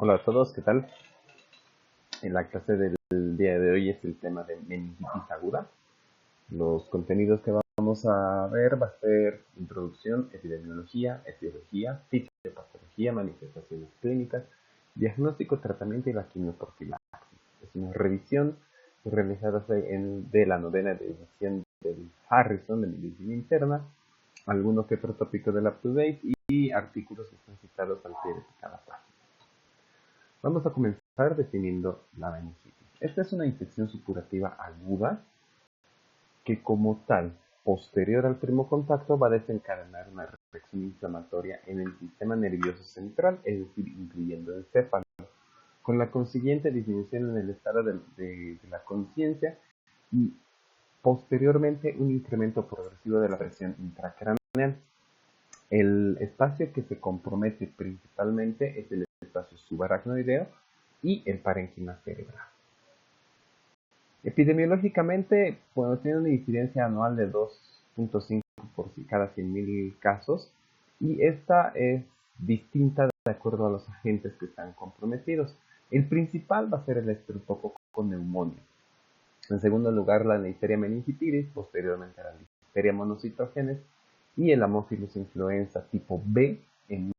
Hola a todos, ¿qué tal? En la clase del día de hoy es el tema de meningitis aguda. Los contenidos que vamos a ver va a ser introducción, epidemiología, etiología, fisiopatología, manifestaciones clínicas, diagnóstico, tratamiento y la quimioprofilaxis. Es una revisión realizada de la novena edición del Harrison de medicina interna, algunos que otro tópico del UpToDate y artículos que están citados al pie de cada página. Vamos a comenzar definiendo la meningitis. Esta es una infección supurativa aguda que como tal, posterior al primo contacto, va a desencadenar una reacción inflamatoria en el sistema nervioso central, es decir, incluyendo el encéfalo, con la consiguiente disminución en el estado de la conciencia y posteriormente un incremento progresivo de la presión intracraneal. El espacio que se compromete principalmente es el espacio subaracnoideo y el parénquima cerebral. Epidemiológicamente, bueno, tiene una incidencia anual de 2.5 por cada 100.000 casos y esta es distinta de acuerdo a los agentes que están comprometidos. El principal va a ser el estreptococo neumonía. En segundo lugar, la Neisseria meningitidis, posteriormente la Listeria monocytogenes y el Haemophilus influenza tipo B en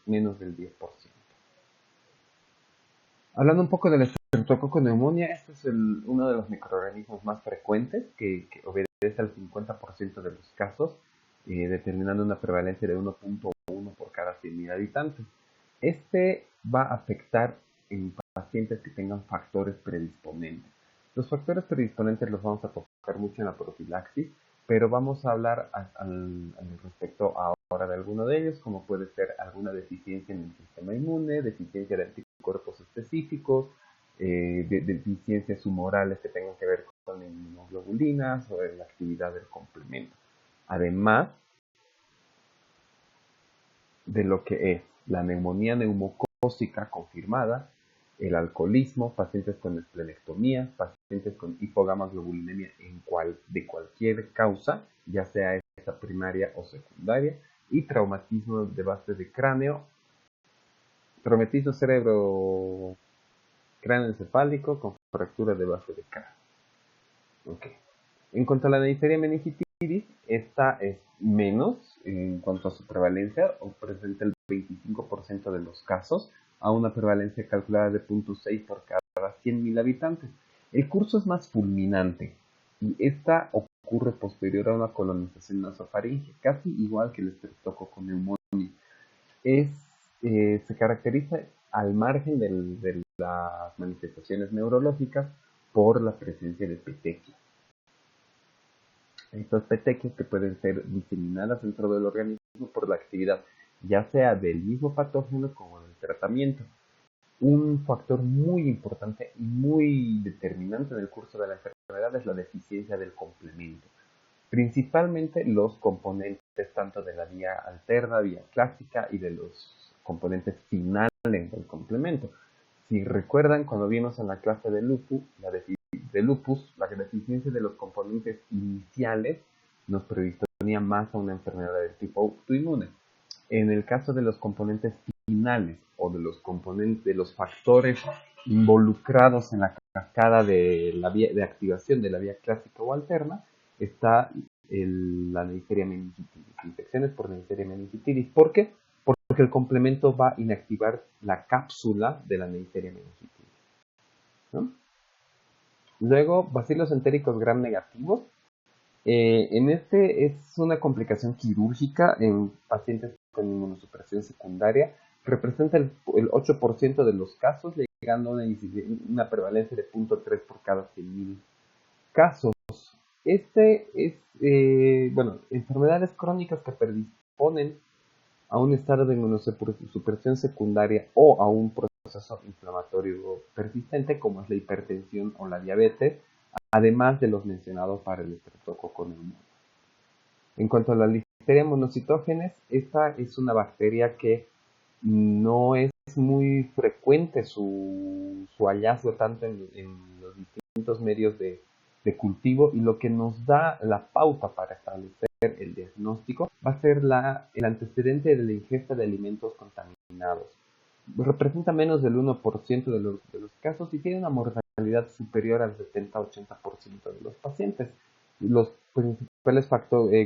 menos del 10%. Hablando un poco del estreptococo neumonía, este es uno de los microorganismos más frecuentes que obedece al 50% de los casos, determinando una prevalencia de 1.1 por cada 100.000 habitantes. Este va a afectar en pacientes que tengan factores predisponentes. Los factores predisponentes los vamos a tocar mucho en la profilaxis, pero vamos a hablar al respecto ahora de alguno de ellos, como puede ser alguna deficiencia en el sistema inmune, deficiencia de anticuerpos específicos, deficiencias humorales que tengan que ver con inmunoglobulinas o la actividad del complemento. Además de lo que es la neumonía neumocócica confirmada, el alcoholismo, pacientes con esplenectomía, pacientes con hipogamaglobulinemia de cualquier causa, ya sea esa primaria o secundaria, y traumatismo de base de cráneo, traumatismo cerebro cráneo encefálico con fractura de base de cráneo. Okay. En cuanto a la Neisseria meningitidis, esta es menos en cuanto a su prevalencia, o presenta el 25% de los casos, a una prevalencia calculada de 0.6 por cada 100.000 habitantes. El curso es más fulminante y esta ocurre posterior a una colonización nasofaringe, casi igual que el estreptococo neumonía. Se caracteriza al margen de las manifestaciones neurológicas por la presencia de petequias. Estas petequias que pueden ser diseminadas dentro del organismo por la actividad ya sea del mismo patógeno como del tratamiento. Un factor muy importante y muy determinante en el curso de la enfermedad es la deficiencia del complemento. Principalmente los componentes tanto de la vía alterna, vía clásica y de los componentes finales del complemento. Si recuerdan, cuando vimos en la clase de lupus, la deficiencia de los componentes iniciales nos predisponía más a una enfermedad del tipo autoinmune. En el caso de los componentes finales o de los factores involucrados en la cascada de activación de la vía clásica o alterna, está la Neisseria meningitidis, infecciones por Neisseria meningitidis. ¿Por qué? Porque el complemento va a inactivar la cápsula de la Neisseria meningitidis, ¿no? Luego, bacilos entéricos gram negativos. En este es una complicación quirúrgica en pacientes con inmunosupresión secundaria. Representa el 8% de los casos, llegando a una prevalencia de 0.3 por cada 100.000 casos. Enfermedades crónicas que predisponen a un estado de inmunosupresión secundaria o a un proceso inflamatorio persistente, como es la hipertensión o la diabetes, además de los mencionados para el estreptococo neumonía. En cuanto a la Listeria monocytogenes, esta es una bacteria que no es muy frecuente su hallazgo tanto en los distintos medios de cultivo, y lo que nos da la pauta para establecer el diagnóstico va a ser el antecedente de la ingesta de alimentos contaminados. representa menos del 1% de los casos y tiene una mortalidad superior al 70-80% de los pacientes. Los principales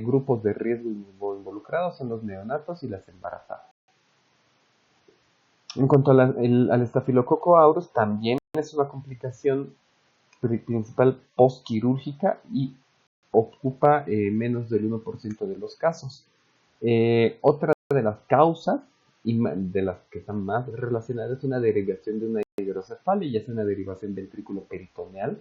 grupos de riesgo involucrados son los neonatos y las embarazadas. En cuanto al estafilococo aureus, también es una complicación principal postquirúrgica y ocupa menos del 1% de los casos. Otra de las causas y de las que están más relacionadas es una derivación de una hidrocefalia, ya sea una derivación ventrículo-peritoneal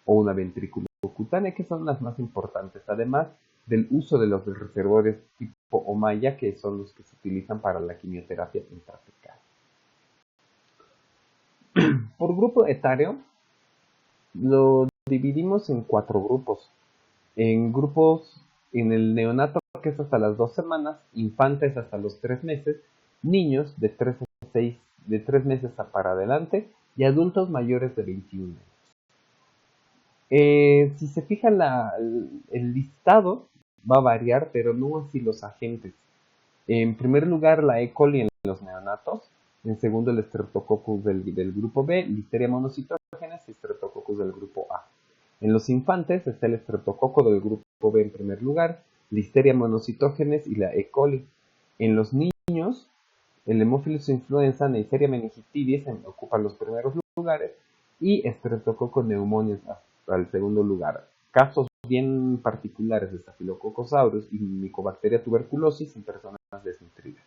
o una ventrículo cutánea, que son las más importantes, además del uso de los reservorios tipo Ommaya, que son los que se utilizan para la quimioterapia intratecal. Por grupo etario, lo dividimos en 4 grupos. En el neonato, que es hasta las 2 semanas, infantes hasta los 3 meses, niños de 3 meses para adelante y adultos mayores de 21 años. Si se fijan, el listado va a variar, pero no así los agentes. En primer lugar, la E. coli en los neonatos. En segundo, el Streptococcus del grupo B, Listeria monocytogenes y Streptococcus del grupo A. En los infantes está el Streptococo del grupo B en primer lugar, Listeria monocytogenes y la E. coli. En los niños, el Haemophilus influenza, Neisseria meningitidis ocupan los primeros lugares y Streptococcus pneumoniae hasta el segundo lugar. Casos bien particulares de Staphylococcus aureus y Mycobacteria tuberculosis en personas desnutridas.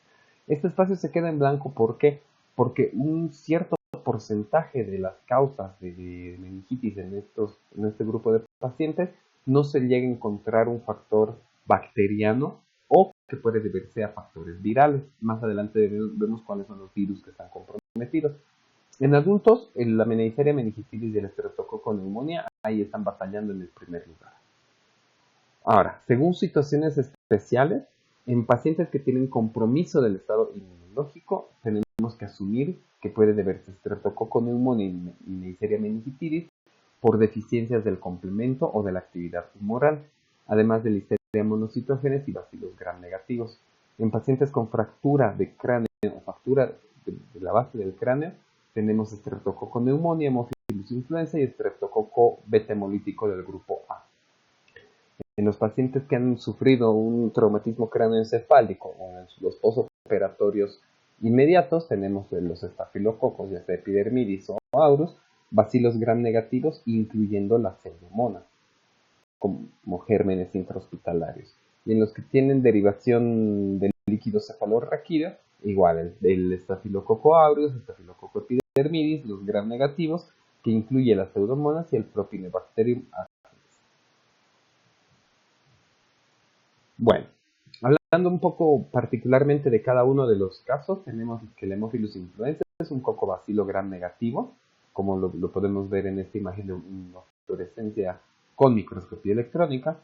Este espacio se queda en blanco, ¿por qué? Porque un cierto porcentaje de las causas de meningitis en este grupo de pacientes no se llega a encontrar un factor bacteriano o que puede deberse a factores virales. Más adelante vemos cuáles son los virus que están comprometidos. En adultos, la Neisseria meningitidis y el Streptococcus pneumoniae ahí están batallando en el primer lugar. Ahora, según situaciones especiales, en pacientes que tienen compromiso del estado inmunológico, tenemos que asumir que puede deberse a Streptococcus pneumoniae y Neisseria meningitidis por deficiencias del complemento o de la actividad humoral, además de Listeria monocytogenes y bacilos gram negativos. En pacientes con fractura de cráneo o fractura de la base del cráneo, tenemos Streptococcus pneumoniae, Haemophilus influenza y Streptococcus beta hemolítico del grupo A. En los pacientes que han sufrido un traumatismo cráneoencefálico o en los posoperatorios inmediatos, tenemos los estafilococos, ya sea epidermidis o aureus, bacilos gram negativos, incluyendo la pseudomonas, como gérmenes intrahospitalarios. Y en los que tienen derivación del líquido cefalorraquídeo, igual el estafilococo aureus, estafilococo epidermidis, los gram negativos, que incluye las pseudomonas y el Propionibacterium acnes. Bueno, hablando un poco particularmente de cada uno de los casos, tenemos que el Haemophilus influenza es un cocobacilo gram negativo, como lo podemos ver en esta imagen de una fluorescencia con microscopía electrónica.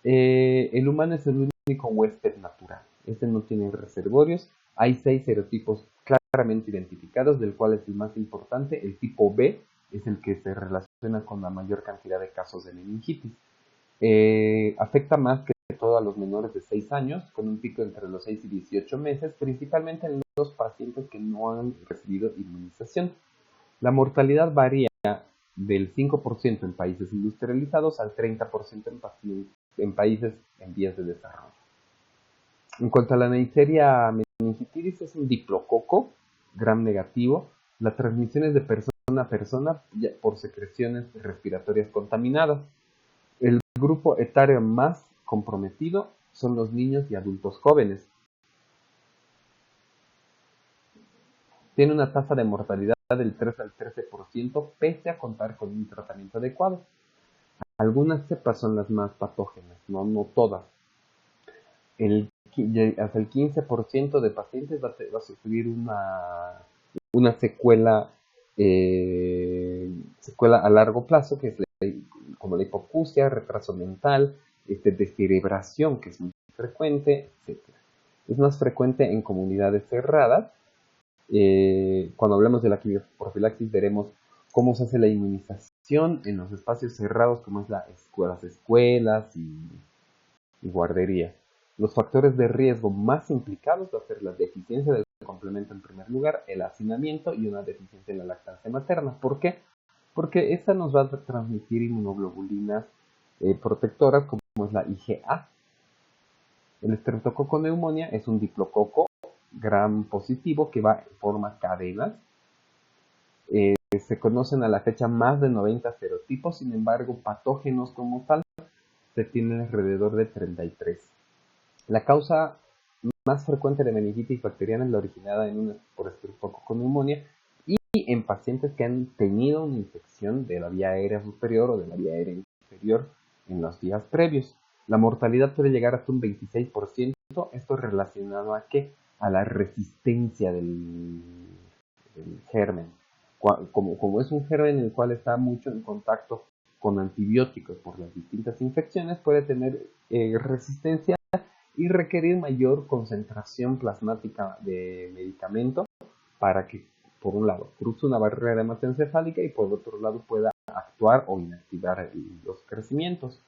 El humano es el único huésped natural. Este no tiene reservorios. Hay 6 serotipos claramente identificados, del cual es el más importante. El tipo B es el que se relaciona con la mayor cantidad de casos de meningitis. Afecta más que todo a los menores de 6 años, con un pico entre los 6 y 18 meses, principalmente en los pacientes que no han recibido inmunización. La mortalidad varía del 5% en países industrializados al 30% en países en vías de desarrollo. En cuanto a la Neisseria meningitidis, es un diplococo gram negativo. La transmisión es de persona a persona por secreciones respiratorias contaminadas. El grupo etario más comprometido son los niños y adultos jóvenes. Tiene una tasa de mortalidad del 3 al 13% pese a contar con un tratamiento adecuado. Algunas cepas son las más patógenas, no todas. Hasta el 15% de pacientes va a sufrir una secuela a largo plazo, que es como la hipoacusia, retraso mental, descerebración, que es muy frecuente, etc. Es más frecuente en comunidades cerradas. Cuando hablamos de la quimioprofilaxis veremos cómo se hace la inmunización en los espacios cerrados, como es las escuelas y guarderías. Los factores de riesgo más implicados va a ser la deficiencia del complemento en primer lugar, el hacinamiento y una deficiencia en la lactancia materna. ¿Por qué? Porque esta nos va a transmitir inmunoglobulinas protectoras como es la IgA. El estreptococo neumonía es un diplococo gram positivo que va en forma cadenas. Se conocen a la fecha más de 90 serotipos, sin embargo, patógenos como tal se tienen alrededor de 33. La causa más frecuente de meningitis bacteriana es la originada por estreptococo neumonía y en pacientes que han tenido una infección de la vía aérea superior o de la vía aérea inferior en los días previos. La mortalidad puede llegar hasta un 26%. Esto relacionado a ¿qué? A la resistencia del germen. Como es un germen en el cual está mucho en contacto con antibióticos por las distintas infecciones, puede tener resistencia y requerir mayor concentración plasmática de medicamento para que, por un lado, cruce una barrera hematoencefálica y por otro lado pueda actuar o inactivar los crecimientos.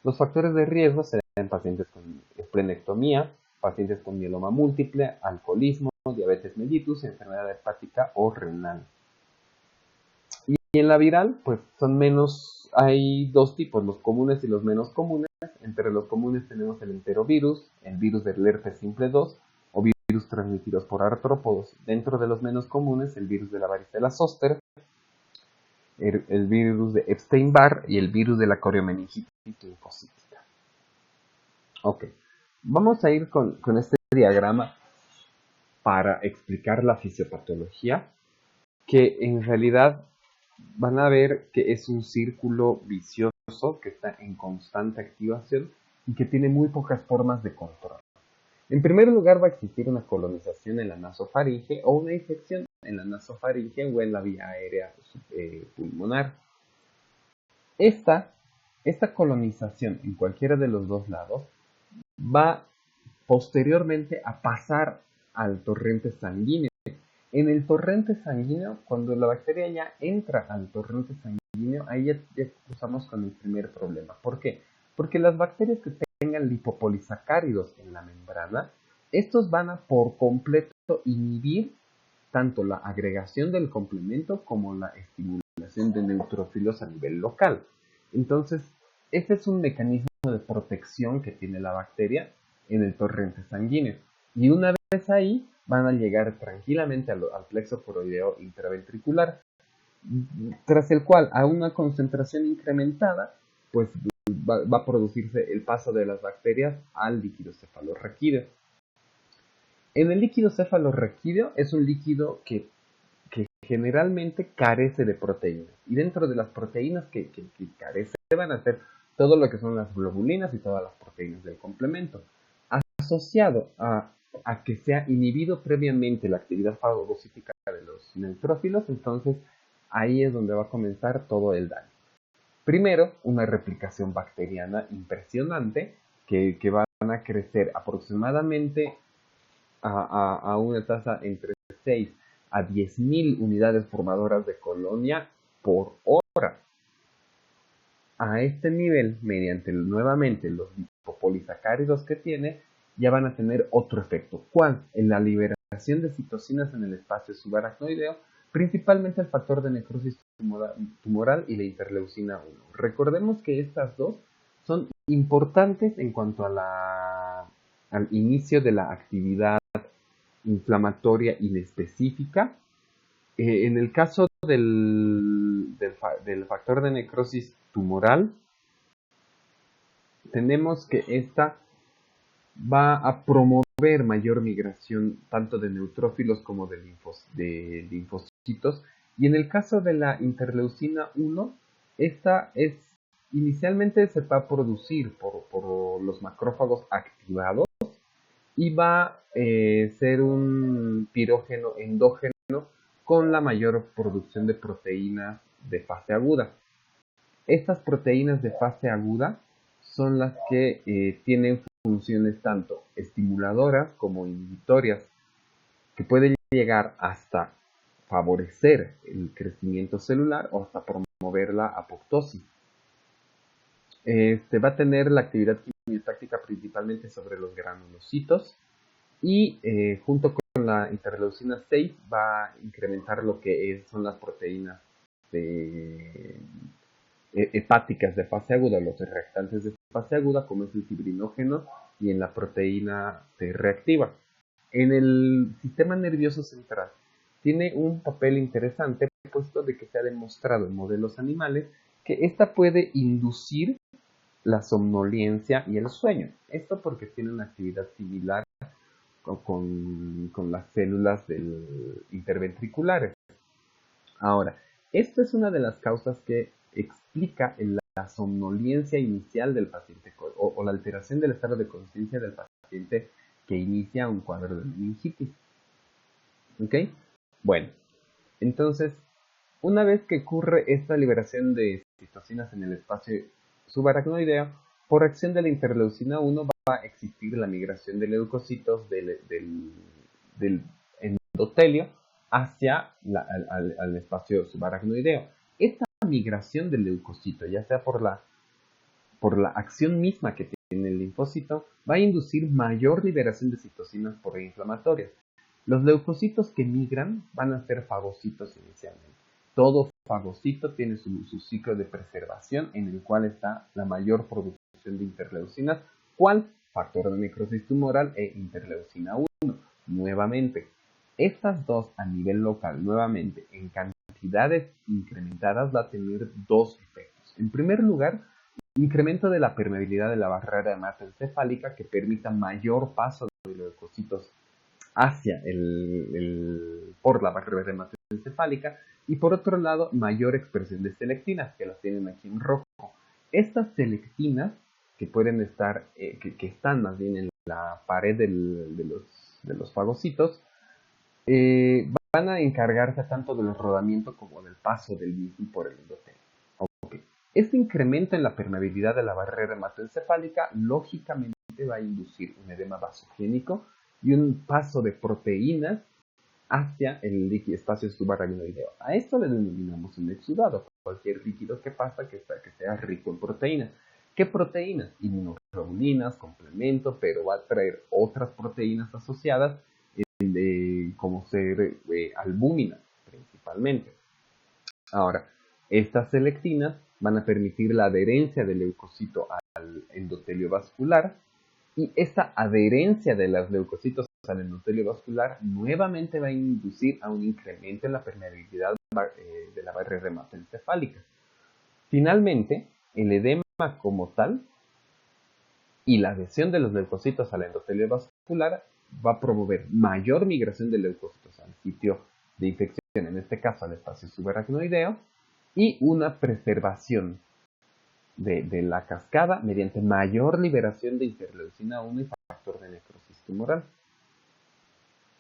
Los factores de riesgo serán en pacientes con esplenectomía, pacientes con mieloma múltiple, alcoholismo, diabetes mellitus, enfermedad hepática o renal. Y en la viral, pues son menos, hay dos tipos, los comunes y los menos comunes. Entre los comunes tenemos el enterovirus, el virus del herpes simple 2 o virus transmitidos por artrópodos. Dentro de los menos comunes, el virus de la varicela zóster, el virus de Epstein-Barr y el virus de la coriomeningitis linfocítica. Ok, vamos a ir con este diagrama para explicar la fisiopatología, que en realidad van a ver que es un círculo vicioso que está en constante activación y que tiene muy pocas formas de control. En primer lugar, va a existir una colonización en la nasofaringe o una infección en la nasofaringe o en la vía aérea pulmonar. Esta colonización en cualquiera de los dos lados va posteriormente a pasar al torrente sanguíneo. En el torrente sanguíneo, cuando la bacteria ya entra al torrente sanguíneo, ahí ya cruzamos con el primer problema. ¿Por qué? Porque las bacterias que tengan lipopolisacáridos en la membrana, estos van a por completo inhibir tanto la agregación del complemento como la estimulación de neutrófilos a nivel local. Entonces, este es un mecanismo de protección que tiene la bacteria en el torrente sanguíneo. Y una vez ahí, van a llegar tranquilamente al plexo coroideo intraventricular, tras el cual a una concentración incrementada, pues va a producirse el paso de las bacterias al líquido cefalorraquídeo. En el líquido cefalorraquídeo es un líquido que generalmente carece de proteínas. Y dentro de las proteínas que carece van a ser todo lo que son las globulinas y todas las proteínas del complemento. Asociado a que sea inhibido previamente la actividad fagocítica de los neutrófilos, entonces ahí es donde va a comenzar todo el daño. Primero, una replicación bacteriana impresionante que van a crecer aproximadamente a una tasa entre 6 a 10.000 unidades formadoras de colonia por hora. A este nivel, mediante nuevamente los lipopolisacáridos que tiene, ya van a tener otro efecto. ¿Cuál? En la liberación de citocinas en el espacio subaracnoideo, principalmente el factor de necrosis tumoral y la interleucina 1. Recordemos que estas dos son importantes en cuanto a al inicio de la actividad inflamatoria inespecífica. En el caso del factor de necrosis tumoral, tenemos que esta va a promover mayor migración tanto de neutrófilos como de linfocitos. Y en el caso de la interleucina 1, esta inicialmente se va a producir por los macrófagos activados y va a ser un pirógeno endógeno con la mayor producción de proteínas de fase aguda. Estas proteínas de fase aguda son las que tienen funciones tanto estimuladoras como inhibitorias, que pueden llegar hasta favorecer el crecimiento celular o hasta promover la apoptosis. Va a tener la actividad quimiotáctica principalmente sobre los granulocitos y junto con con la interleucina 6 va a incrementar lo que son las proteínas hepáticas de fase aguda, los reactantes de fase aguda, como es el fibrinógeno, y en la proteína C reactiva. En el sistema nervioso central tiene un papel interesante, puesto de que se ha demostrado en modelos animales que esta puede inducir la somnolencia y el sueño. Esto porque tiene una actividad similar con las células interventriculares. Ahora, esto es una de las causas que explica la somnolencia inicial del paciente o la alteración del estado de conciencia del paciente que inicia un cuadro de meningitis. ¿Ok? Bueno, entonces, una vez que ocurre esta liberación de citocinas en el espacio subaracnoideo, por acción de la interleucina 1 va a existir la migración de leucocitos del endotelio hacia al espacio subaracnoideo. Esta migración del leucocito, ya sea por la acción misma que tiene el linfocito, va a inducir mayor liberación de citocinas proinflamatorias. Los leucocitos que migran van a ser fagocitos inicialmente. Todo fagocito tiene su ciclo de preservación en el cual está la mayor producción de interleucinas. ¿Cuál? Factor de necrosis tumoral e interleucina 1. Nuevamente, estas dos a nivel local, nuevamente, en cantidades incrementadas, va a tener dos efectos. En primer lugar, incremento de la permeabilidad de la barrera hematoencefálica que permita mayor paso de leucocitos hacia por la barrera hematoencefálica, y por otro lado, mayor expresión de selectinas, que las tienen aquí en rojo. Estas selectinas, que pueden estar, que están más bien en la pared de los fagocitos, van a encargarse tanto del rodamiento como del paso del mismo por el endotelio. Okay. Este incremento en la permeabilidad de la barrera hematoencefálica lógicamente va a inducir un edema vasogénico y un paso de proteínas hacia el espacio subaracnoideo. A esto le denominamos un exudado, cualquier líquido que pasa que sea rico en proteínas. ¿Qué proteínas? Inmunoglobulinas, complemento, pero va a traer otras proteínas asociadas, como ser albúmina principalmente. Ahora, estas selectinas van a permitir la adherencia del leucocito al endotelio vascular, y esa adherencia de los leucocitos al endotelio vascular nuevamente va a inducir a un incremento en la permeabilidad de la barrera hematoencefálica. Finalmente, el edema como tal y la adhesión de los leucocitos al endotelio vascular va a promover mayor migración de leucocitos al sitio de infección, en este caso al espacio subaracnoideo, y una preservación de la cascada mediante mayor liberación de interleucina 1 y factor de necrosis tumoral.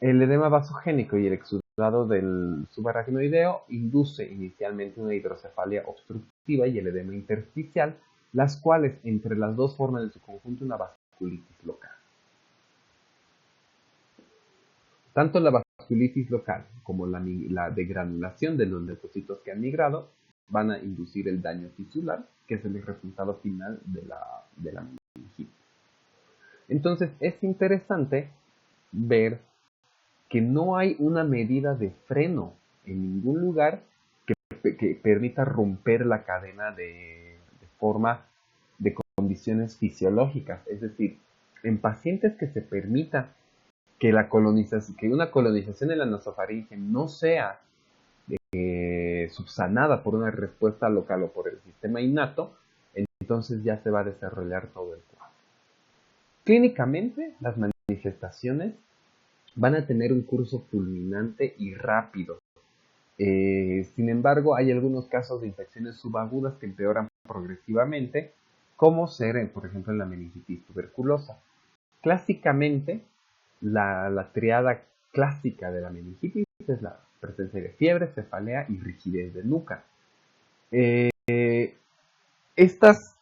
El edema vasogénico y el exudado del subaracnoideo induce inicialmente una hidrocefalia obstructiva y el edema intersticial, las cuales entre las dos forman en su conjunto una vasculitis local. Tanto la vasculitis local como la degranulación de los leucocitos que han migrado van a inducir el daño tisular, que es el resultado final de la meningitis. Entonces es interesante ver que no hay una medida de freno en ningún lugar que permita romper la cadena de forma de condiciones fisiológicas. Es decir, en pacientes que se permita que una colonización de la nasofaringe no sea subsanada por una respuesta local o por el sistema innato, entonces ya se va a desarrollar todo el cuadro. Clínicamente, las manifestaciones van a tener un curso fulminante y rápido. Sin embargo, hay algunos casos de infecciones subagudas que empeoran progresivamente, como ser, por ejemplo, en la meningitis tuberculosa. Clásicamente, la triada clásica de la meningitis es la presencia de fiebre, cefalea y rigidez de nuca. Estas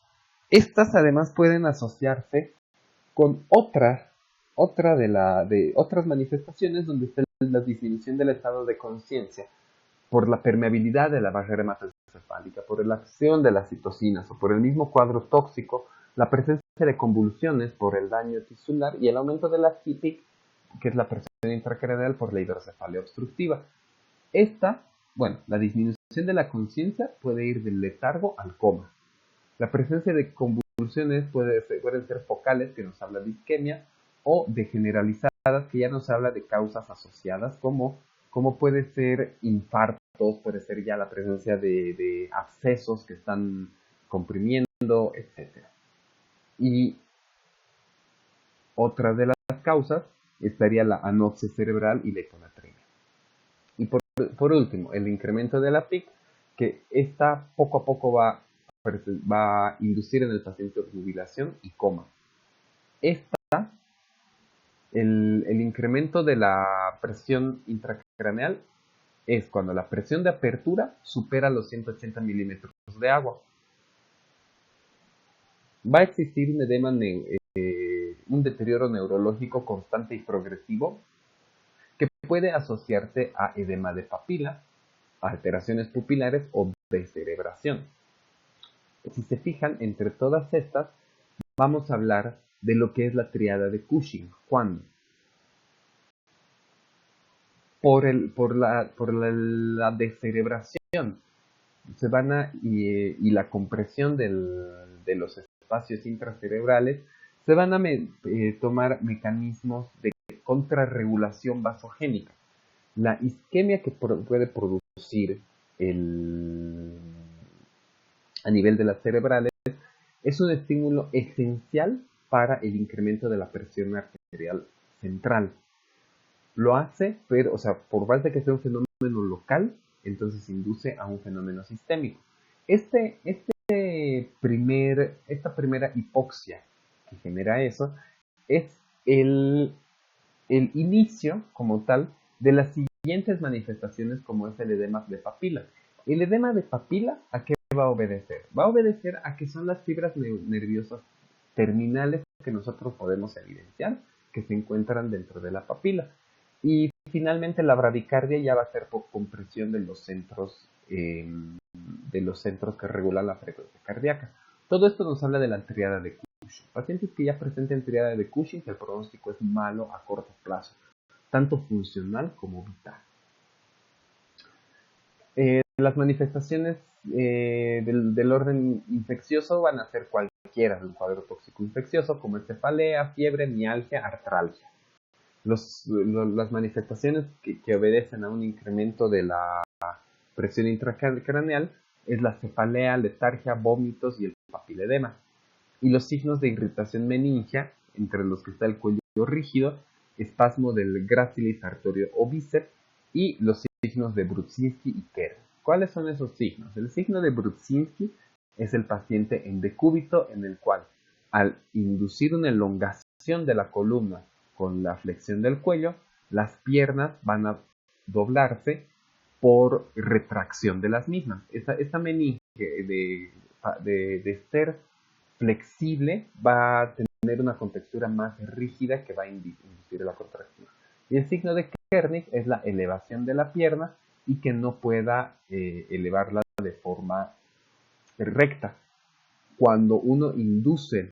además pueden asociarse con otras manifestaciones donde está la disminución del estado de conciencia por la permeabilidad de la barrera hematoencefálica, por la acción de las citocinas o por el mismo cuadro tóxico, la presencia de convulsiones por el daño tisular y el aumento de la HIPIC que es la presión intracraneal por la hidrocefalia obstructiva. La disminución de la conciencia puede ir del letargo al coma. La presencia de convulsiones pueden ser focales, que nos habla de isquemia, o de generalizadas, que ya nos habla de causas asociadas, como puede ser infartos, puede ser ya la presencia de abscesos que están comprimiendo, etc. Y otra de las causas estaría la anoxia cerebral y la hiponatremia. Y por último, el incremento de la PIC, que esta poco a poco va a inducir en el paciente obnubilación y coma. El incremento de la presión intracraneal es cuando la presión de apertura supera los 180 milímetros de agua. Va a existir un edema, un deterioro neurológico constante y progresivo que puede asociarse a edema de papila, alteraciones pupilares o descerebración. Si se fijan, entre todas estas, vamos a hablar de lo que es la triada de Cushing. ¿Cuándo? Por la descerebración y la compresión de los espacios intracerebrales, se van a tomar mecanismos de contrarregulación vasogénica. La isquemia que puede producir a nivel de las cerebrales es un estímulo esencial para el incremento de la presión arterial central. Lo hace, pero, por falta de que sea un fenómeno local, entonces induce a un fenómeno sistémico. Esta primera hipoxia que genera eso es el inicio como tal de las siguientes manifestaciones, como es el edema de papila. El edema de papila, ¿a qué va a obedecer? Va a obedecer a que son las fibras nerviosas terminales que nosotros podemos evidenciar que se encuentran dentro de la papila. Y finalmente la bradicardia ya va a ser por compresión de los centros que regulan la frecuencia cardíaca. Todo esto nos habla de la triada de Cushing. Pacientes que ya presenten triada de Cushing, el pronóstico es malo a corto plazo, tanto funcional como vital. Las manifestaciones del orden infeccioso van a ser cualquiera de un cuadro tóxico infeccioso, como cefalea, fiebre, mialgia, artralgia. Las manifestaciones que obedecen a un incremento de la presión intracraneal es la cefalea, letargia, vómitos y el papiledema. Y los signos de irritación meningia, entre los que está el cuello rígido, espasmo del gracilis arterio o bíceps y los signos de Brudzinski y Kerr. ¿Cuáles son esos signos? El signo de Brudzinski es el paciente en decúbito, en el cual al inducir una elongación de la columna con la flexión del cuello, las piernas van a doblarse por retracción de las mismas. Esta meninge de ser flexible va a tener una contextura más rígida que va a inducir la contracción. Y el signo de Kernig es la elevación de la pierna y que no pueda elevarla de forma recta. Cuando uno induce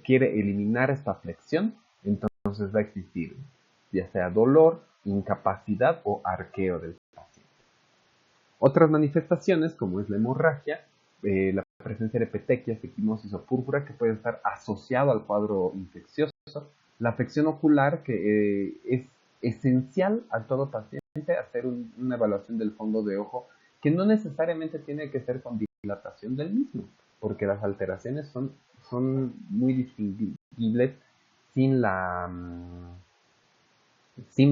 quiere eliminar esta flexión, entonces va a existir ya sea dolor, incapacidad o arqueo del paciente. Otras manifestaciones, como es la hemorragia, la presencia de petequias, equimosis o púrpura, que puede estar asociado al cuadro infeccioso, la afección ocular, que es esencial a todo paciente hacer una evaluación del fondo de ojo, que no necesariamente tiene que ser con dilatación del mismo, porque las alteraciones son muy distinguibles sin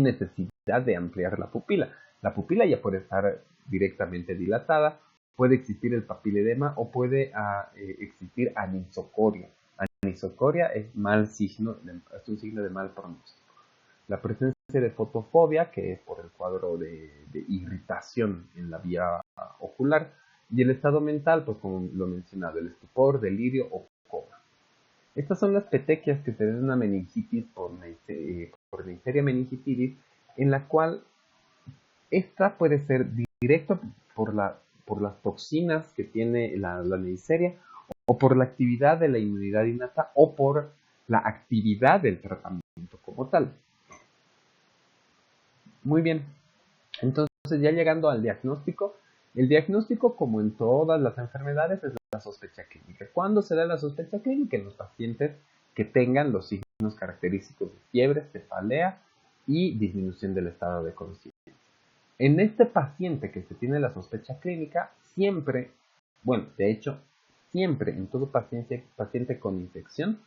necesidad de ampliar la pupila. La pupila ya puede estar directamente dilatada, puede existir el papiledema o puede existir anisocoria. Anisocoria es es un signo de mal pronóstico. La presencia de fotofobia, que es por el cuadro de irritación en la vía ocular, y el estado mental, pues como lo he mencionado, el estupor, delirio o coma. Estas son las petequias que se ven una meningitis por Neisseria meningitidis, en la cual esta puede ser directo por las toxinas que tiene la Neisseria, o por la actividad de la inmunidad innata, o por la actividad del tratamiento. como tal. Muy bien, entonces ya llegando al diagnóstico, el diagnóstico, como en todas las enfermedades, es la sospecha clínica. ¿Cuándo se da la sospecha clínica? En los pacientes que tengan los signos característicos de fiebre, cefalea y disminución del estado de conciencia. En este paciente que se tiene la sospecha clínica, siempre, bueno, de hecho, siempre en todo paciente con infección,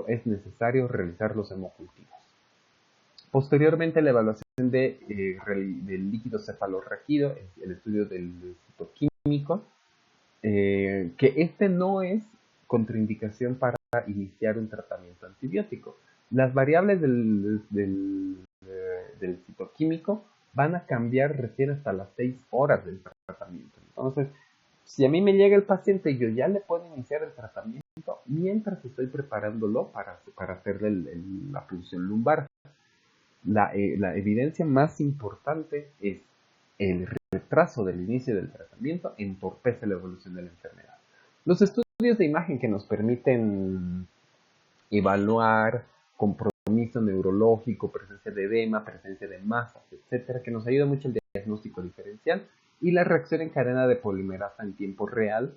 es necesario realizar los hemocultivos. Posteriormente, la evaluación del líquido cefalorraquídeo, el estudio del citoquímico, que este no es contraindicación para iniciar un tratamiento antibiótico. Las variables del citoquímico van a cambiar recién hasta las 6 horas del tratamiento. Entonces, si a mí me llega el paciente, yo ya le puedo iniciar el tratamiento mientras estoy preparándolo para hacerle la punción lumbar. La evidencia más importante es el retraso del inicio del tratamiento entorpece la evolución de la enfermedad. Los estudios de imagen que nos permiten evaluar compromiso neurológico, presencia de edema, presencia de masas, etcétera, que nos ayuda mucho el diagnóstico diferencial y la reacción en cadena de polimerasa en tiempo real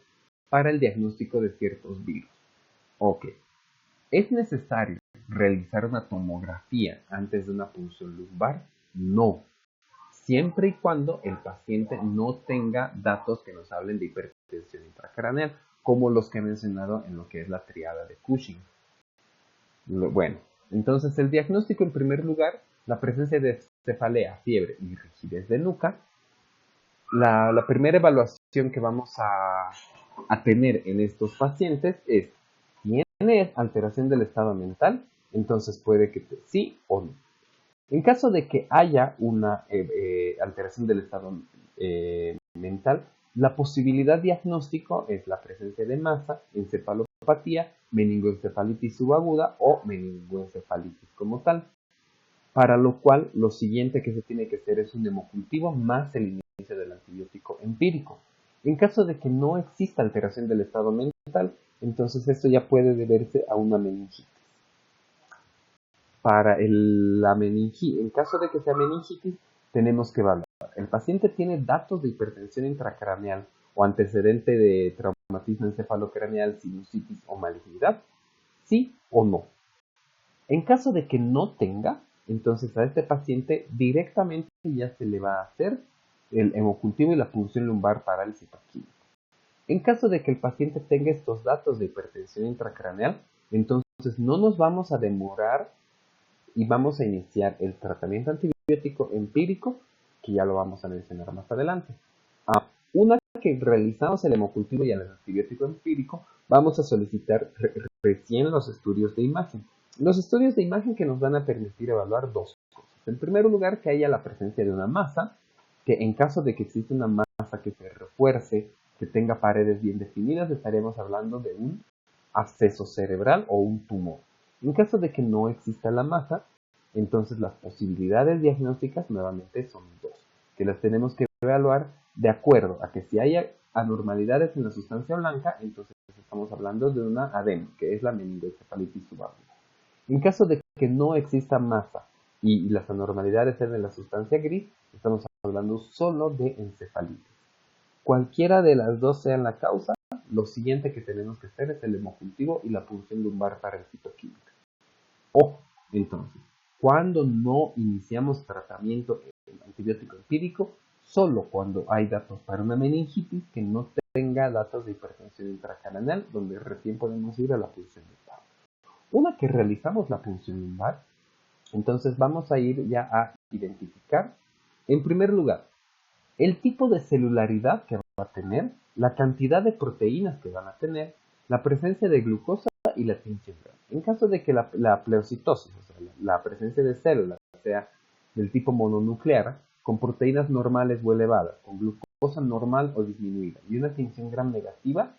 para el diagnóstico de ciertos virus. Ok, ¿es necesario realizar una tomografía antes de una punción lumbar? No, siempre y cuando el paciente no tenga datos que nos hablen de hipertensión intracraneal, como los que he mencionado en lo que es la triada de Cushing. Bueno, entonces el diagnóstico en primer lugar, la presencia de cefalea, fiebre y rigidez de nuca. La primera evaluación que vamos a tener en estos pacientes es, ¿tiene alteración del estado mental? Entonces puede que sí o no. En caso de que haya una alteración del estado mental, la posibilidad diagnóstico es la presencia de masa, encefalopatía, meningoencefalitis subaguda o meningoencefalitis como tal. Para lo cual, lo siguiente que se tiene que hacer es un hemocultivo más el inicio del antibiótico empírico. En caso de que no exista alteración del estado mental, entonces esto ya puede deberse a una meningitis. En caso de que sea meningitis, tenemos que evaluar. ¿El paciente tiene datos de hipertensión intracraneal o antecedente de traumatismo encefalocraneal, sinusitis o malignidad? ¿Sí o no? En caso de que no tenga, entonces a este paciente directamente ya se le va a hacer el hemocultivo y la punción lumbar para el citoquímico. En caso de que el paciente tenga estos datos de hipertensión intracraneal, entonces no nos vamos a demorar y vamos a iniciar el tratamiento antibiótico empírico, que ya lo vamos a mencionar más adelante. Una vez que realizamos el hemocultivo y el antibiótico empírico, vamos a solicitar recién los estudios de imagen. Los estudios de imagen que nos van a permitir evaluar dos cosas. En primer lugar, que haya la presencia de una masa, que en caso de que exista una masa que se refuerce, que tenga paredes bien definidas, estaremos hablando de un absceso cerebral o un tumor. En caso de que no exista la masa, entonces las posibilidades diagnósticas nuevamente son dos, que las tenemos que evaluar de acuerdo a que si hay anormalidades en la sustancia blanca, entonces estamos hablando de una ADEM, que es la meningoencefalitis subaguda. En caso de que no exista masa y las anormalidades sean en la sustancia gris, estamos hablando solo de encefalitis. Cualquiera de las dos sean la causa, lo siguiente que tenemos que hacer es el hemocultivo y la punción lumbar para el citoquímico. Ojo, entonces, cuando no iniciamos tratamiento antibiótico empírico, solo cuando hay datos para una meningitis que no tenga datos de hipertensión intracraneal, donde recién podemos ir a la punción lumbar. Una que realizamos la punción lumbar, entonces vamos a ir ya a identificar, en primer lugar, el tipo de celularidad que va a tener, la cantidad de proteínas que van a tener, la presencia de glucosa y la tinción grande. En caso de que la pleocitosis, o sea, la presencia de células sea del tipo mononuclear, con proteínas normales o elevadas, con glucosa normal o disminuida y una tinción gram negativa,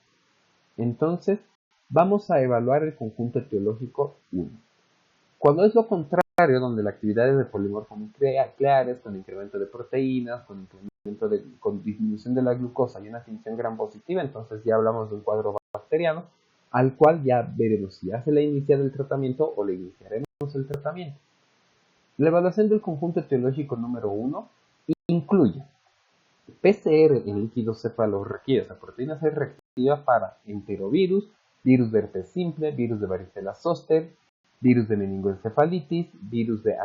entonces vamos a evaluar el conjunto etiológico 1. Cuando es lo contrario, donde la actividad es de polimorfos nucleares, con incremento de proteínas, con disminución de la glucosa y una tinción gram positiva, entonces ya hablamos de un cuadro bacteriano, al cual ya veremos si ya se le ha iniciado el tratamiento o le iniciaremos el tratamiento. La evaluación del conjunto etiológico número 1 incluye PCR en líquidos cefalorraquídeos, la proteína C reactiva para enterovirus, virus de herpes simple, virus de varicela zoster, virus de meningoencefalitis, virus de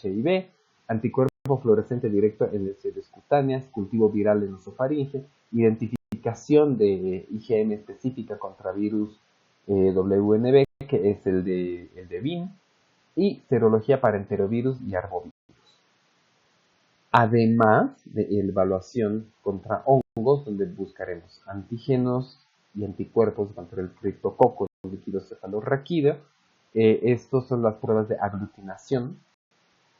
HIV, anticuerpo fluorescente directo en lesiones cutáneas, cultivo viral en osofaringe, identificación de IgM específica contra virus WNB, que es el de VIN, y serología para enterovirus y arbovirus. Además de evaluación contra hongos, donde buscaremos antígenos y anticuerpos contra el criptococo en líquido cefalorraquídeo. Estos son las pruebas de aglutinación.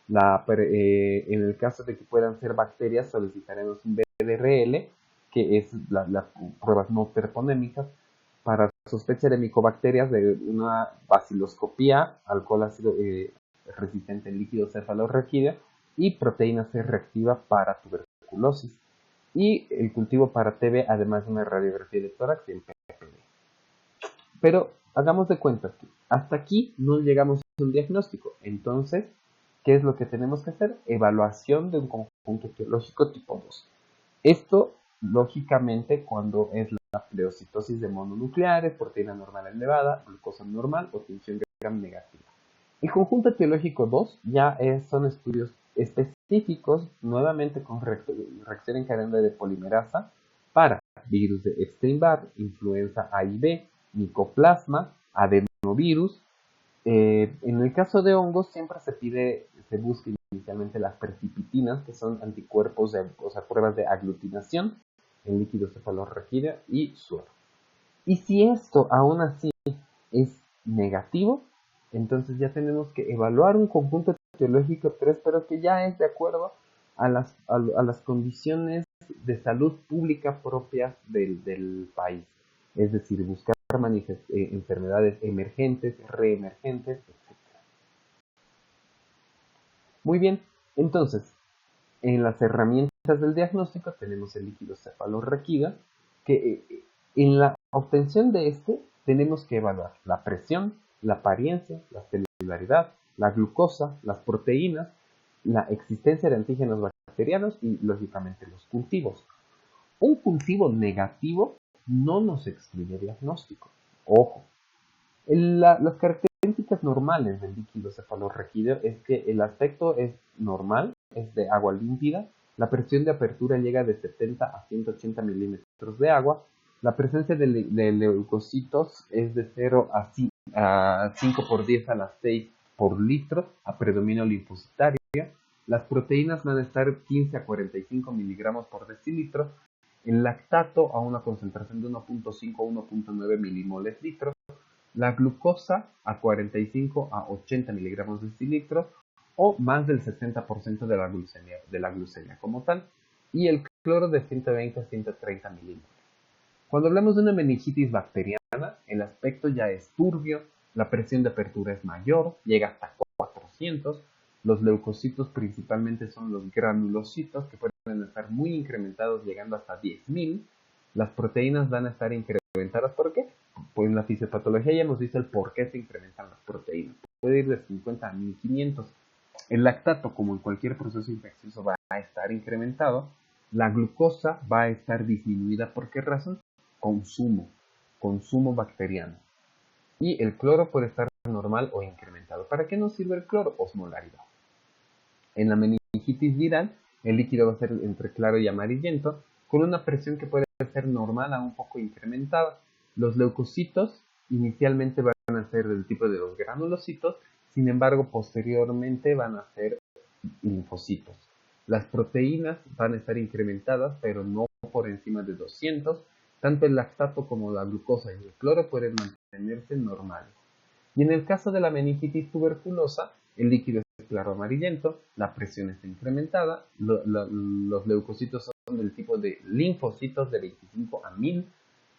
En el caso de que puedan ser bacterias, solicitaremos un BDRL, que es las pruebas no terponémicas, para sospecha de micobacterias de una baciloscopía, alcohol ácido resistente en líquido cefalorraquídeo, y proteína C reactiva para tuberculosis, y el cultivo para TB, además de una radiografía de tórax y el PPD. Pero hagamos de cuenta que hasta aquí no llegamos a un diagnóstico. Entonces, ¿qué es lo que tenemos que hacer? Evaluación de un conjunto etiológico tipo 2. Esto, lógicamente, cuando es la pleocitosis de mononucleares, proteína normal elevada, glucosa normal o tensión gram negativa. El conjunto etiológico 2 ya son estudios específicos, nuevamente con reacción en cadena de polimerasa, para virus de Epstein-Barr, influenza A y B, micoplasma, adenovirus. En el caso de hongos siempre se busca inicialmente las precipitinas, que son anticuerpos, pruebas de aglutinación en líquido cefalorraquídeo y suero. Y si esto aún así es negativo, entonces ya tenemos que evaluar un conjunto etiológico 3, pero que ya es de acuerdo a las condiciones de salud pública propias del país. Es decir, buscar enfermedades emergentes, reemergentes, etc. Muy bien, entonces, en las herramientas del diagnóstico tenemos el líquido cefalorraquídeo, que en la obtención de este tenemos que evaluar la presión, la apariencia, la celularidad, la glucosa, las proteínas, la existencia de antígenos bacterianos y, lógicamente, los cultivos. Un cultivo negativo no nos excluye diagnóstico. Ojo, las características normales del líquido cefalorraquídeo es que el aspecto es normal, es de agua límpida, la presión de apertura llega de 70 a 180 milímetros de agua, la presencia de leucocitos es de 0 a 5 por 10 a la 6 por litro, a predominio linfocitario. Las proteínas van a estar 15 a 45 miligramos por decilitro, el lactato a una concentración de 1.5 a 1.9 milimoles litro, la glucosa a 45 a 80 miligramos de decilitro, o más del 60% de la glucemia como tal, y el cloro de 120 a 130 milímetros. Cuando hablamos de una meningitis bacteriana, el aspecto ya es turbio, la presión de apertura es mayor, llega hasta 400, los leucocitos principalmente son los granulocitos, que pueden estar muy incrementados, llegando hasta 10.000, las proteínas van a estar incrementadas. ¿Por qué? Pues en la fisiopatología ya nos dice el por qué se incrementan las proteínas. Puede ir de 50 a 1500. El lactato, como en cualquier proceso infeccioso, va a estar incrementado. La glucosa va a estar disminuida. ¿Por qué razón? Consumo bacteriano. Y el cloro puede estar normal o incrementado. ¿Para qué nos sirve el cloro? Osmolaridad. En la meningitis viral, el líquido va a ser entre claro y amarillento, con una presión que puede ser normal a un poco incrementada. Los leucocitos inicialmente van a ser del tipo de los granulocitos, sin embargo, posteriormente van a ser linfocitos. Las proteínas van a estar incrementadas, pero no por encima de 200. Tanto el lactato como la glucosa y el cloro pueden mantenerse normales. Y en el caso de la meningitis tuberculosa, el líquido es claro amarillento, la presión está incrementada, los leucocitos son del tipo de linfocitos de 25 a 1000,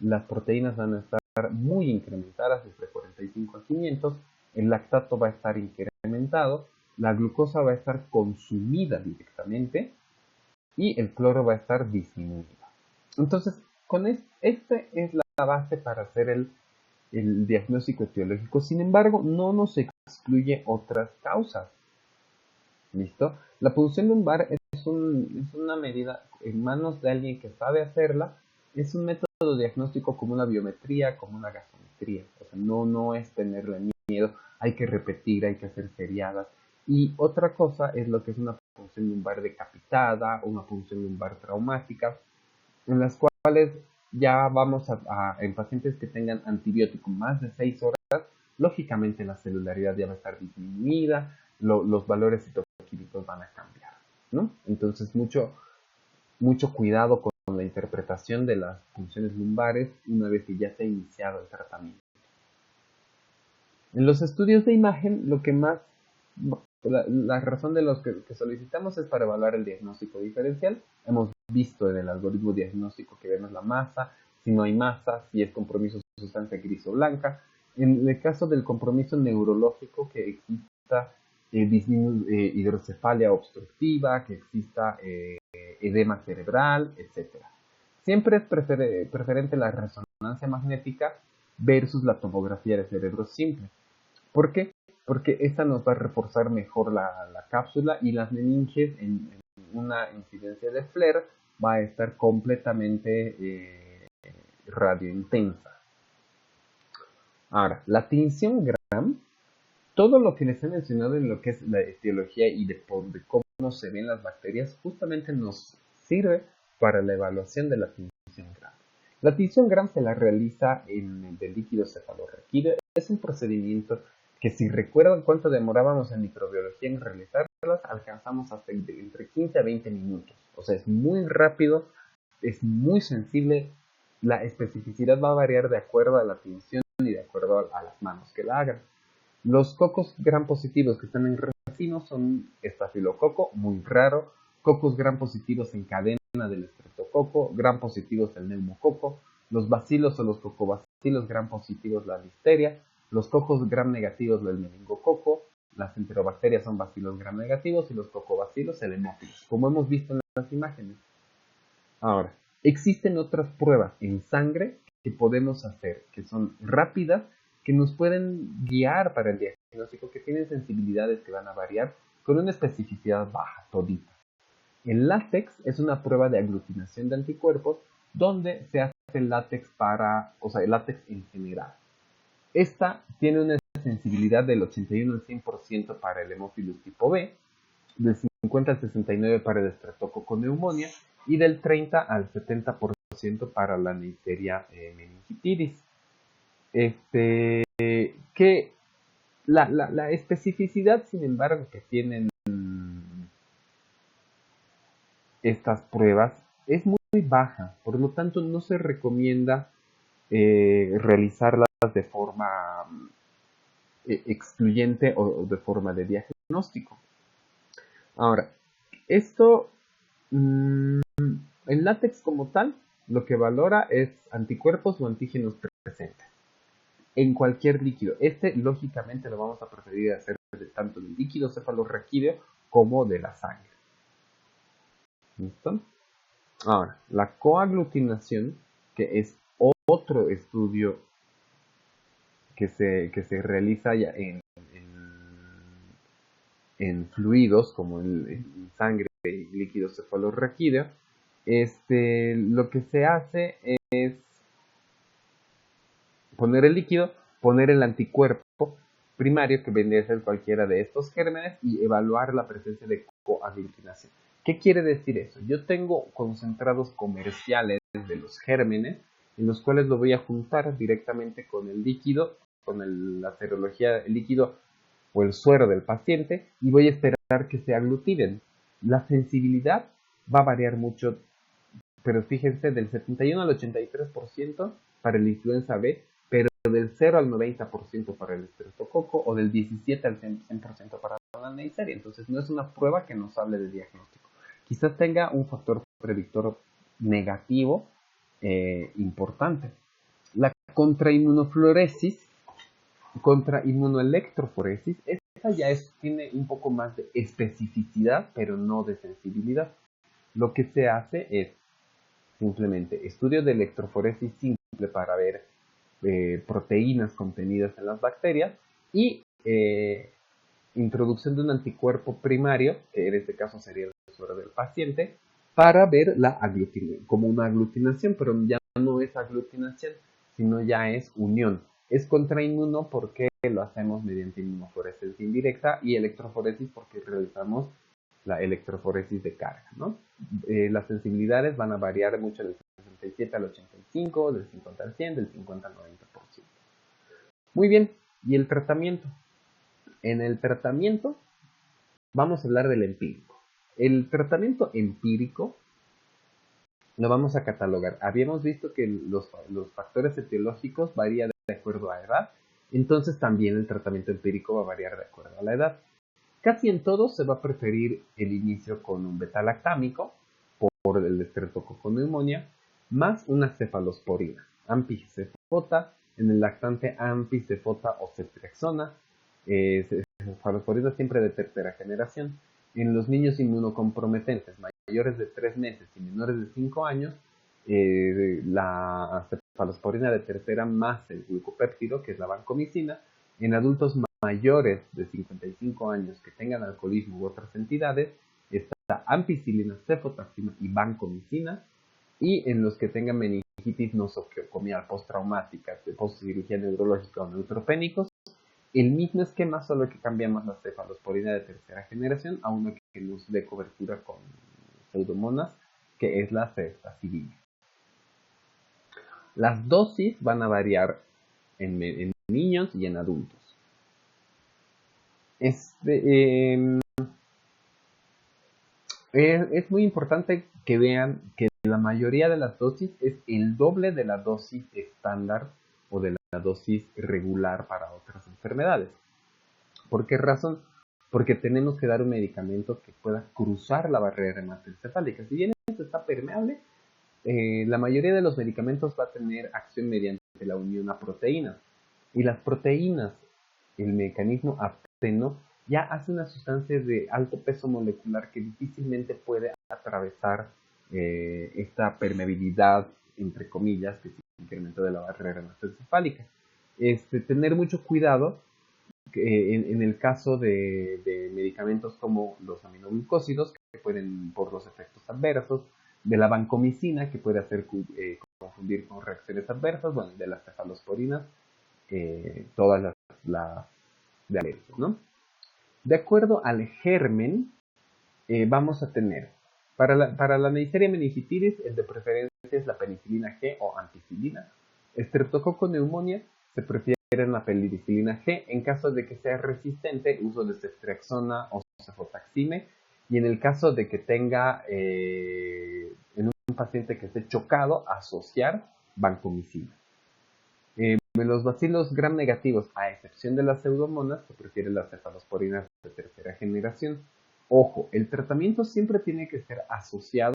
las proteínas van a estar muy incrementadas, entre 45 a 500, el lactato va a estar incrementado, la glucosa va a estar consumida directamente y el cloro va a estar disminuido. Entonces, con esta es la base para hacer el el diagnóstico etiológico. Sin embargo, no nos excluye otras causas. ¿Listo? La punción lumbar es una medida en manos de alguien que sabe hacerla. Es un método diagnóstico como una biometría, como una gasometría. O sea, no es tenerle miedo. Hay que repetir, hay que hacer seriadas. Y otra cosa es lo que es una punción lumbar decapitada, una punción lumbar traumática, en las cuales ya vamos en pacientes que tengan antibiótico más de 6 horas, lógicamente la celularidad ya va a estar disminuida, los valores citoquímicos van a cambiar, ¿no? Entonces, mucho cuidado con la interpretación de las punciones lumbares una vez que ya se ha iniciado el tratamiento. En los estudios de imagen, lo que más, la razón de los que solicitamos es para evaluar el diagnóstico diferencial. Hemos visto en el algoritmo diagnóstico que vemos la masa, si no hay masa, si es compromiso sustancia gris o blanca. En el caso del compromiso neurológico, que exista hidrocefalia obstructiva, que exista edema cerebral, etc. Siempre es preferente la resonancia magnética versus la tomografía de cerebro simple. ¿Por qué? Porque esta nos va a reforzar mejor la cápsula y las meninges en una incidencia de FLAIR va a estar completamente radiointensa. Ahora, la tinción Gram, todo lo que les he mencionado en lo que es la etiología y de cómo se ven las bacterias, justamente nos sirve para la evaluación de la tinción Gram. La tinción Gram se la realiza en el líquido cefalorraquídeo. Es un procedimiento que, si recuerdan cuánto demorábamos en microbiología en realizarlas, alcanzamos hasta entre 15 a 20 minutos. O sea, es muy rápido, es muy sensible. La especificidad va a variar de acuerdo a la tinción y de acuerdo a las manos que la hagan. Los cocos gram positivos que están en racimo son estafilococo, muy raro, cocos gram positivos en cadena del estreptococo, gram positivos del neumococo, los bacilos o los cocobacilos gram positivos la listeria, los cocos gram negativos del meningococo, las enterobacterias son bacilos gram negativos y los cocobacilos el hemófilos, como hemos visto en las imágenes. Ahora, existen otras pruebas en sangre que podemos hacer, que son rápidas, que nos pueden guiar para el diagnóstico, que tienen sensibilidades que van a variar con una especificidad baja, todita. El látex es una prueba de aglutinación de anticuerpos donde se hace el látex el látex en general. Esta tiene una sensibilidad del 81 al 100% para el hemófilus tipo B, del 50 al 69% para el estreptococo neumonía y del 30 al 70% para la Neisseria meningitidis. Que la especificidad, sin embargo, que tienen estas pruebas es muy baja, por lo tanto no se recomienda realizarlas de forma excluyente o de forma de diagnóstico. Ahora, esto, el látex como tal, lo que valora es anticuerpos o antígenos presentes en cualquier líquido. Lógicamente, lo vamos a preferir hacer tanto del líquido cefalorraquídeo como de la sangre. ¿Listo? Ahora, la coaglutinación, que es otro estudio que se realiza ya en fluidos, como en sangre y líquido cefalorraquídeo, lo que se hace es poner el líquido, poner el anticuerpo primario, que vendría a ser cualquiera de estos gérmenes, y evaluar la presencia de coaglutinación. ¿Qué quiere decir eso? Yo tengo concentrados comerciales de los gérmenes, en los cuales lo voy a juntar directamente con el líquido, con la serología del líquido o el suero del paciente, y voy a esperar que se aglutinen. La sensibilidad va a variar mucho, pero fíjense, del 71 al 83% para la influenza B, pero del 0 al 90% para el estreptococo, o del 17 al 100% para la Neisseria. Entonces no es una prueba que nos hable de diagnóstico. Quizás tenga un factor predictor negativo importante. La contrainmunofluoresis, contrainmunoelectroforesis, esa ya tiene un poco más de especificidad, pero no de sensibilidad. Lo que se hace es simplemente estudio de electroforesis simple para ver proteínas contenidas en las bacterias y introducción de un anticuerpo primario, que en este caso sería el suero del paciente, para ver la aglutinación, como una aglutinación, pero ya no es aglutinación, sino ya es unión. Es contrainmuno porque lo hacemos mediante inmunofluorescencia indirecta y electroforesis porque realizamos la electroforesis de carga, ¿no? Las sensibilidades van a variar mucho del 67 al 85, del 50 al 100, del 50 al 90%. Muy bien, ¿y el tratamiento? En el tratamiento vamos a hablar del empírico. El tratamiento empírico lo vamos a catalogar. Habíamos visto que los factores etiológicos varían de acuerdo a edad, entonces también el tratamiento empírico va a variar de acuerdo a la edad. Casi en todos se va a preferir el inicio con un betalactámico por el estreptococo neumonía, más una cefalosporina, ampicefota, en el lactante ampicefota o ceftriaxona, cefalosporina siempre de tercera generación. En los niños inmunocomprometentes mayores de 3 meses y menores de 5 años, la cefalosporina de tercera más el glucopéptido, que es la vancomicina. En adultos mayores de 55 años que tengan alcoholismo u otras entidades, está ampicilina, cefotaxima y vancomicina. Y en los que tengan meningitis nosocomial postraumática, postcirugía neurológica o neutropénicos, el mismo esquema, solo que cambiamos la cefalosporina de tercera generación a una que nos dé cobertura con pseudomonas, que es la ceftazidima. Las dosis van a variar en niños y en adultos. Es muy importante que vean que la mayoría de las dosis es el doble de la dosis estándar o de la dosis regular para otras enfermedades. ¿Por qué razón? Porque tenemos que dar un medicamento que pueda cruzar la barrera hematoencefálica. Si bien esto está permeable, la mayoría de los medicamentos va a tener acción mediante la unión a proteínas. Y las proteínas, el mecanismo apteno, ya hace una sustancia de alto peso molecular que difícilmente puede atravesar esta permeabilidad, entre comillas, que es el incremento de la barrera hematoencefálica. Tener mucho cuidado en el caso de medicamentos como los aminoglucósidos, que pueden, por los efectos adversos, de la vancomicina, que puede hacer confundir con reacciones adversas, bueno, de las cefalosporinas, todas las de alergia, ¿no? De acuerdo al germen, vamos a tener, para la Neisseria meningitidis, el de preferencia es la penicilina G o ampicilina. Streptococo neumonía, se prefiere la penicilina G. En caso de que sea resistente, uso de ceftriaxona o cefotaxime. Y en el caso de que tenga, en un paciente que esté chocado, asociar vancomicina. En los bacilos gram negativos, a excepción de las pseudomonas, se prefieren las cefalosporinas de tercera generación. Ojo, el tratamiento siempre tiene que ser asociado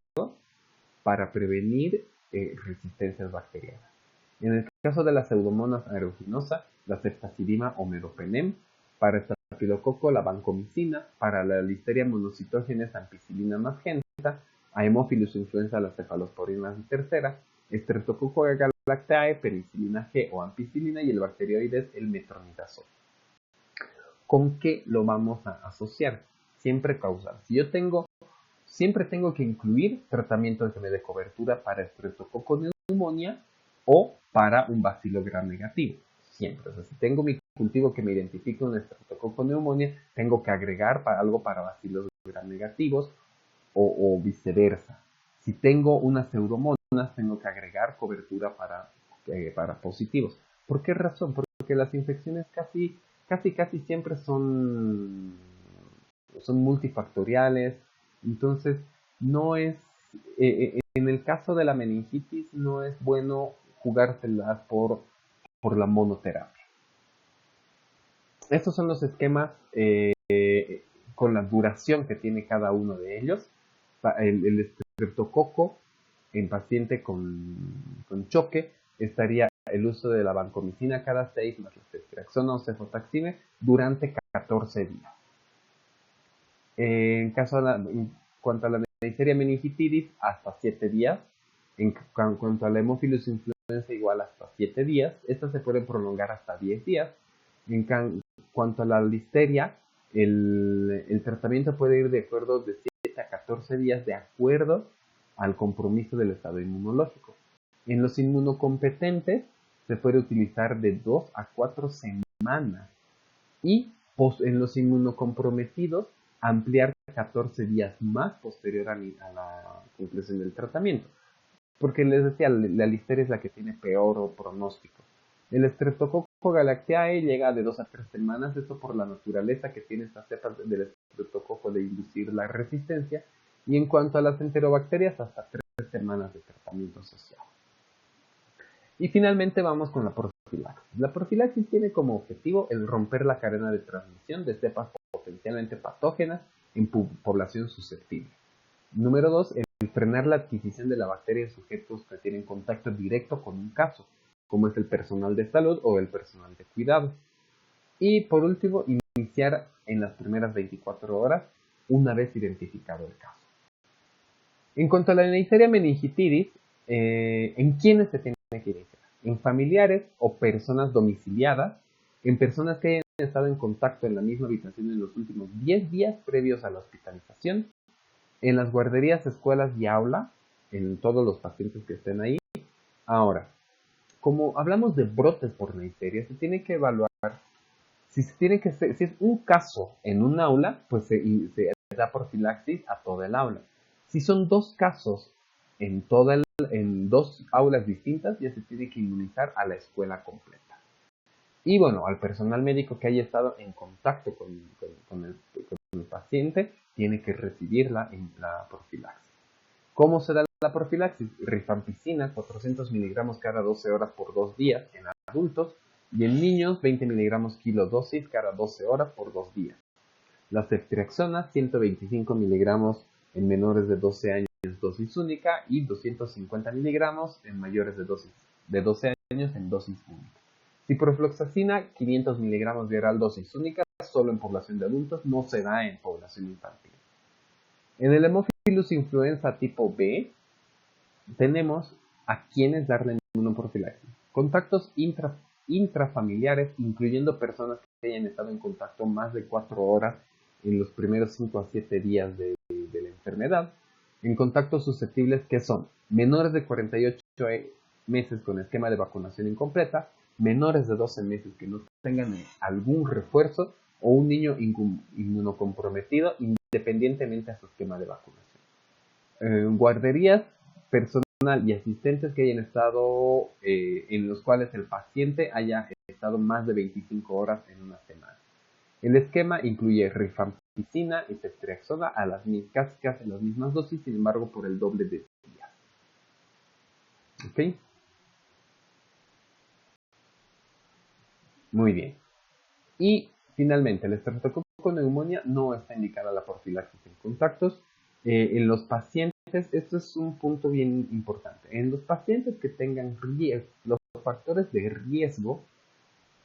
para prevenir resistencias bacterianas. En el caso de las pseudomonas aeruginosa, la ceftazidima o meropenem, para estafilococo la vancomicina, para la listeria monocitógenes ampicilina magenta, a Haemophilus influenza las cefalosporinas de tercera, Streptococo galactae, penicilina G o ampicilina y el bacterioides el metronidazol. ¿Con qué lo vamos a asociar? Siempre causal. Si yo siempre tengo que incluir tratamiento que me dé cobertura para Streptococo neumonía o para un bacilo gram negativo. Siempre. O sea, si tengo mi cultivo que me identifique un Streptococo neumonía, tengo que agregar algo para bacilos gram negativos o viceversa. Si tengo unas pseudomonas, tengo que agregar cobertura para positivos. ¿Por qué razón? Porque las infecciones casi siempre son multifactoriales. Entonces, no es, en el caso de la meningitis, no es bueno jugárselas por la monoterapia. Estos son los esquemas con la duración que tiene cada uno de ellos. El estreptococo en paciente con choque estaría el uso de la vancomicina cada 6 más la ceftriaxona o cefotaxime durante 14 días. En cuanto a la Neisseria meningitidis, hasta 7 días. En cuanto a la Haemophilus influenza, influenza igual hasta 7 días. Esta se puede prolongar hasta 10 días. En cuanto a la listeria, el tratamiento puede ir de acuerdo de 7 a 14 días de acuerdo al compromiso del estado inmunológico. En los inmunocompetentes se puede utilizar de 2 a 4 semanas y en los inmunocomprometidos ampliar 14 días más posterior a la conclusión del tratamiento. Porque les decía, la listeria es la que tiene peor pronóstico. El Streptococcus galactiae llega de 2 a 3 semanas, esto por la naturaleza que tiene estas cepas del Streptococcus de inducir la resistencia. Y en cuanto a las enterobacterias, hasta 3 semanas de tratamiento asociado. Y finalmente vamos con la profilaxis. La profilaxis tiene como objetivo el romper la cadena de transmisión de cepas potencialmente patógenas en población susceptible. Número 2, el frenar la adquisición de la bacteria en sujetos que tienen contacto directo con un caso, como es el personal de salud o el personal de cuidado. Y por último, iniciar en las primeras 24 horas una vez identificado el caso. En cuanto a la Neisseria meningitidis, ¿en quiénes se tiene que iniciar? En familiares o personas domiciliadas, en personas que hayan estado en contacto en la misma habitación en los últimos 10 días previos a la hospitalización, en las guarderías, escuelas y aula, en todos los pacientes que estén ahí. Ahora, como hablamos de brotes por Neisseria, se tiene que evaluar si es un caso en un aula, pues se da profilaxis a toda el aula. Si son 2 casos en 2 aulas distintas, ya se tiene que inmunizar a la escuela completa. Y bueno, al personal médico que haya estado en contacto con el paciente, tiene que recibir la profilaxis. ¿Cómo se da la profilaxis? Rifampicina, 400 miligramos cada 12 horas por 2 días en adultos, y en niños 20 miligramos kilodosis cada 12 horas por 2 días. La ceftriaxona, 125 miligramos en menores de 12 años dosis única y 250 miligramos en mayores de 12 años en dosis única. Ciprofloxacina, 500 miligramos de oral dosis única, solo en población de adultos, no se da en población infantil. En el Haemophilus influenza tipo B, tenemos a quienes darle inmunoprofilaxis. Contactos intrafamiliares, incluyendo personas que hayan estado en contacto más de 4 horas en los primeros 5 a 7 días de la enfermedad. En contactos susceptibles, que son menores de 48 meses con esquema de vacunación incompleta, menores de 12 meses que no tengan algún refuerzo o un niño inmunocomprometido independientemente a su esquema de vacunación. Guarderías, personal y asistentes que hayan estado en los cuales el paciente haya estado más de 25 horas en una semana. El esquema incluye rifampicina y ceftriaxona casi en las mismas dosis, sin embargo por el doble de días. ¿Ok? Muy bien. Y finalmente, el Streptococcus neumonía no está indicada la profilaxis en contactos. En los pacientes, esto es un punto bien importante. En los pacientes que tengan riesgo, los factores de riesgo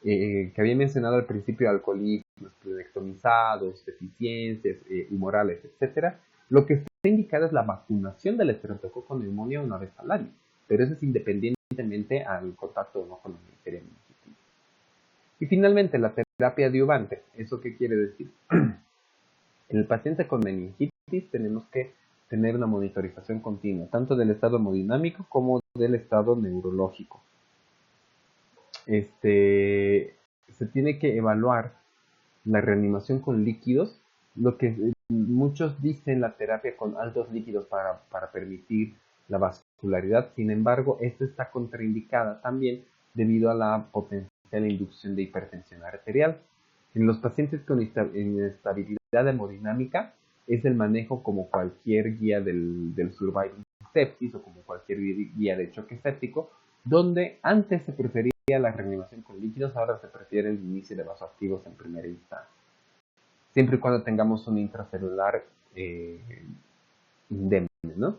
que había mencionado al principio, alcoholismo, esplenectomizados, deficiencias humorales, etc., lo que está indicado es la vacunación del Streptococcus neumonía una vez al año, pero eso es independientemente al contacto o no con la Neisseria meningitidis. Y finalmente, la terapia adyuvante. ¿Eso qué quiere decir? En el paciente con meningitis tenemos que tener una monitorización continua, tanto del estado hemodinámico como del estado neurológico. Se tiene que evaluar la reanimación con líquidos, lo que muchos dicen la terapia con altos líquidos para permitir la vascularidad. Sin embargo, esta está contraindicada también debido a la potencial inducción de hipertensión arterial. En los pacientes con inestabilidad hemodinámica es el manejo como cualquier guía del surviving sepsis o como cualquier guía de choque séptico, donde antes se prefería la reanimación con líquidos, ahora se prefiere el inicio de vasoactivos en primera instancia, siempre y cuando tengamos un intracelular indemne, ¿no?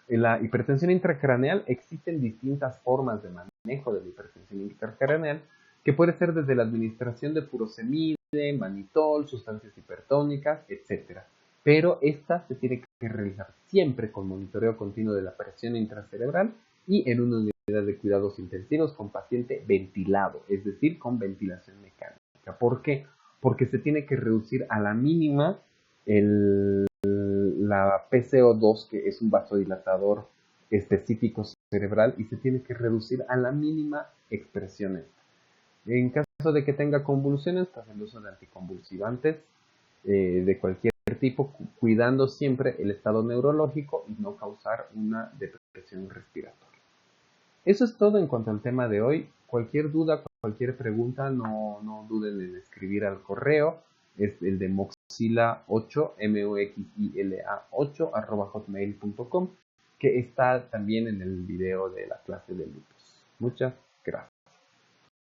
En la hipertensión intracraneal existen distintas formas de manejo de la hipertensión intracraneal, que puede ser desde la administración de furosemide, mannitol, sustancias hipertónicas, etc. Pero esta se tiene que realizar siempre con monitoreo continuo de la presión intracerebral y en una unidad de cuidados intensivos con paciente ventilado, es decir, con ventilación mecánica. ¿Por qué? Porque se tiene que reducir a la mínima la PCO2, que es un vasodilatador específico cerebral, y se tiene que reducir a la mínima expresión esta. En caso de que tenga convulsiones, pues el uso de anticonvulsivantes de cualquier tipo, cuidando siempre el estado neurológico y no causar una depresión respiratoria. Eso es todo en cuanto al tema de hoy. Cualquier duda, cualquier pregunta, no duden en escribir al correo. Es el de moxila8, moxila8, @hotmail.com, que está también en el video de la clase de lupus. Muchas